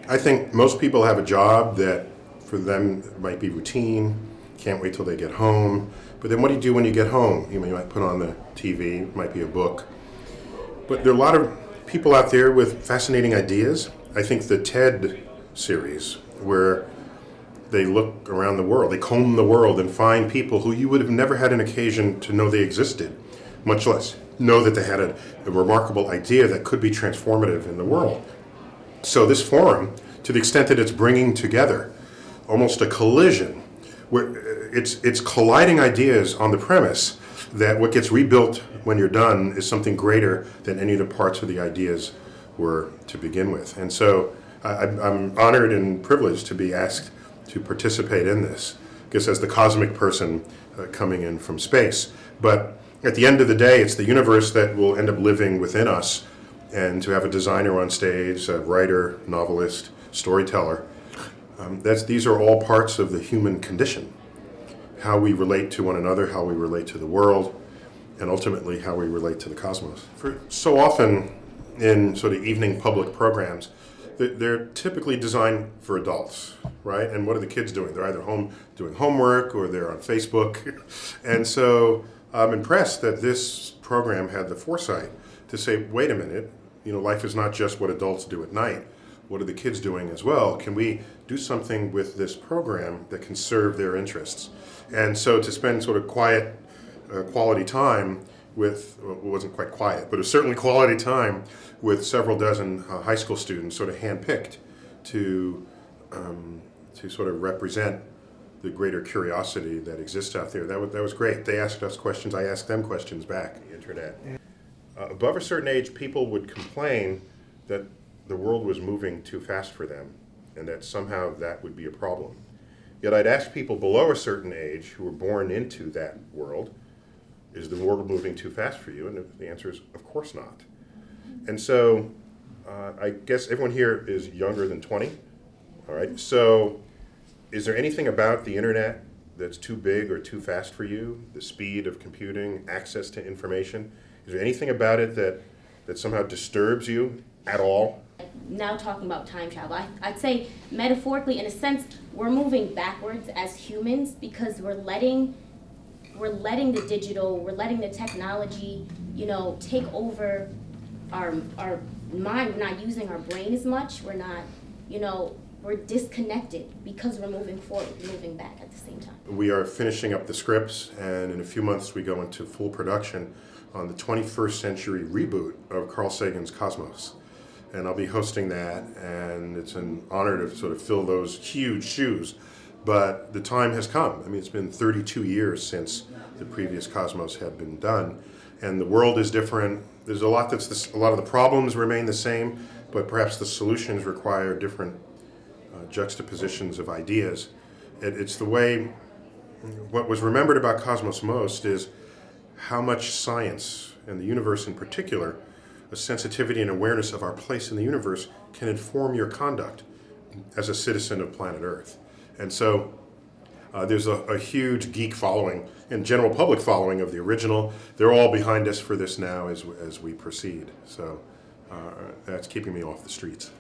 I think most people have a job that for them might be routine, can't wait till they get home. But then what do you do when you get home? You might put on the TV, it might be a book. But there are a lot of people out there with fascinating ideas. I think the TED series, where they look around the world, they comb the world and find people who you would have never had an occasion to know they existed, much less know that they had a remarkable idea that could be transformative in the world. So this forum, to the extent that it's bringing together almost a collision, where it's colliding ideas on the premise that what gets rebuilt when you're done is something greater than any of the parts of the ideas were to begin with. And so I'm honored and privileged to be asked to participate in this, I guess as the cosmic person coming in from space. But at the end of the day, it's the universe that will end up living within us, and to have a designer on stage, a writer, novelist, storyteller, these are all parts of the human condition. How we relate to one another, how we relate to the world, and ultimately how we relate to the cosmos. For so often in sort of evening public programs, they're typically designed for adults, right? And what are the kids doing? They're either home doing homework or they're on Facebook. And so I'm impressed that this program had the foresight to say, wait a minute, life is not just what adults do at night. What are the kids doing as well? Can we do something with this program that can serve their interests? And so to spend sort of quiet, quality time with, well, it wasn't quite quiet, but it was certainly quality time with several dozen high school students, sort of handpicked to sort of represent the greater curiosity that exists out there. That was great. They asked us questions, I asked them questions back on the internet. Above a certain age, people would complain that the world was moving too fast for them, and that somehow that would be a problem. Yet I'd ask people below a certain age who were born into that world, is the world moving too fast for you? And the answer is, of course not. And so I guess everyone here is younger than 20, all right? So is there anything about the internet that's too big or too fast for you? The speed of computing, access to information? Is there anything about it that somehow disturbs you at all? Now talking about time travel, I'd say metaphorically, in a sense, we're moving backwards as humans because we're letting the digital, we're letting the technology, take over our mind. We're not using our brain as much. We're not, we're disconnected because we're moving forward, moving back at the same time. We are finishing up the scripts, and in a few months we go into full production on the 21st century reboot of Carl Sagan's Cosmos. And I'll be hosting that, and it's an honor to sort of fill those huge shoes. But the time has come. I mean, it's been 32 years since the previous Cosmos had been done, and the world is different. There's a lot a lot of the problems remain the same, but perhaps the solutions require different juxtapositions of ideas. It's the way, what was remembered about Cosmos most is how much science, and the universe in particular, a sensitivity and awareness of our place in the universe can inform your conduct as a citizen of planet Earth. And so there's a huge geek following and general public following of the original. They're all behind us for this now as we proceed. So that's keeping me off the streets.